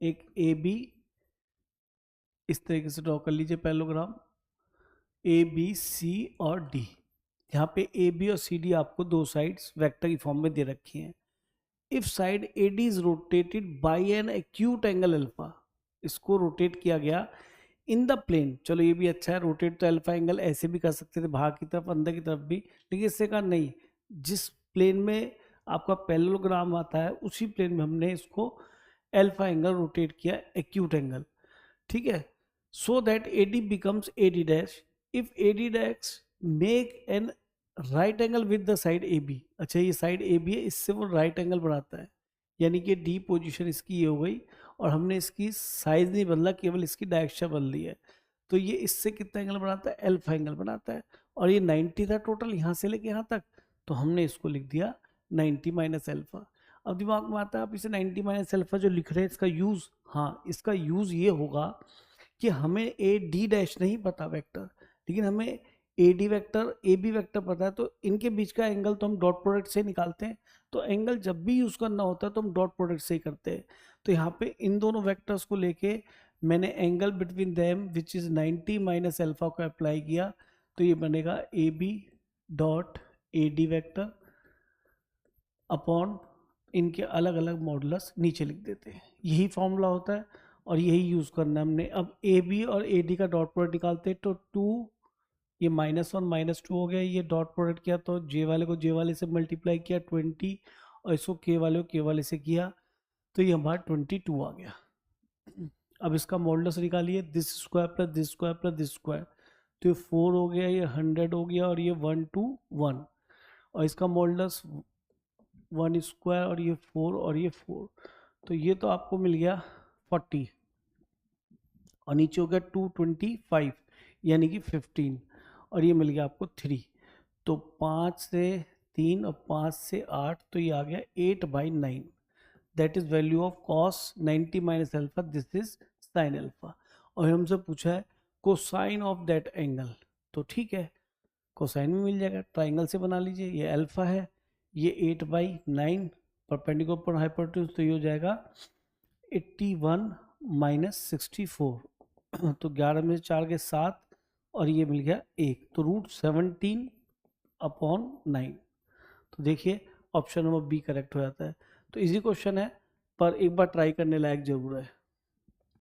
एक A B, इस तरीके से ड्रॉ कर लीजिए पैरेललोग्राम, ए बी सी और डी। यहाँ पे ए बी और सी डी आपको दो साइड्स वेक्टर की फॉर्म में दे रखी हैं। If side A D is rotated by an acute angle alpha, इसको रोटेट किया गया इन द प्लेन, चलो ये भी अच्छा है, रोटेट तो अल्फा एंगल ऐसे भी कर सकते थे, बाहर की तरफ अंदर की तरफ भी, लेकिन इससे कहा नहीं, जिस प्लेन में आपका पैरेललोग्राम आता है उसी प्लेन में हमने इसको अल्फा एंगल रोटेट किया, एक्यूट एंगल, ठीक है। So that A D becomes A D dash, if A D dash make an right angle with the side A B, अच्छा ये साइड ए बी है, इससे वो राइट एंगल बनाता है, यानी कि डी पोजीशन इसकी ये हो गई, और हमने इसकी साइज नहीं बदला, केवल इसकी डायरेक्शन बदल दी है, तो ये इससे कितना एंगल बनाता है, अल्फा एंगल बनाता है, और ये 90 था टोटल यहाँ से लेके यहाँ तक, तो हमने इसको लिख दिया 90 माइनस अल्फा। अब दिमाग में आता है आप इसे 90 माइनस अल्फा जो लिख रहे हैं इसका यूज, हाँ इसका यूज ये होगा कि हमें ए डी डैश नहीं पता वेक्टर, लेकिन हमें A D vector A B vector पता है, तो इनके बीच का एंगल तो हम डॉट प्रोडक्ट से निकालते हैं, तो एंगल जब भी यूज करना होता है तो हम डॉट प्रोडक्ट से ही करते हैं। तो यहाँ पे इन दोनों वेक्टर्स को लेके मैंने angle between them which is 90 minus alpha को अप्लाई किया, तो ये बनेगा A B dot A D vector upon इनके अलग अलग मॉडुलस नीचे लिख देते हैं, यही फॉर्मूला होता है और यही यूज करना है हमने। अब ए बी और ए डी का डॉट प्रोडक्ट निकालते हैं, तो 2, ये -1 -2 हो गया, ये डॉट प्रोडक्ट किया तो जे वाले को जे वाले से मल्टीप्लाई किया 20, और इसको के वाले को के वाले से किया, तो ये हमारा 22 आ गया। अब इसका मॉडुलस निकालिए, this square plus this square plus this square, तो ये 4 हो गया, ये 100 हो गया, और ये 1 2 1, और इसका मॉडुलस 1 स्क्वायर, और ये 4 और ये 4, तो ये तो आपको मिल गया 40, और नीचे हो गया 225 यानी कि 15, और ये मिल गया आपको 3, तो 5 से 3 और 5 से 8, तो ये आ गया 8/9, that is value of cos 90 minus alpha, this is sine alpha. और हमसे पूछा है कोसाइन ऑफ दैट एंगल, तो ठीक है कोसाइन में मिल जाएगा, ट्राइंगल से बना लीजिए, ये अल्फा है, ये 8/9 परपेंडिकुलर पर हाइपोटेन्यूज, तो ये हो जाएगा 81 माइनस 64, तो 11 में 4 के 7, और ये मिल गया 1, तो √17/9, तो देखिए ऑप्शन नंबर बी करेक्ट हो जाता है। तो इजी क्वेश्चन है पर एक बार ट्राई करने लायक जरूर है।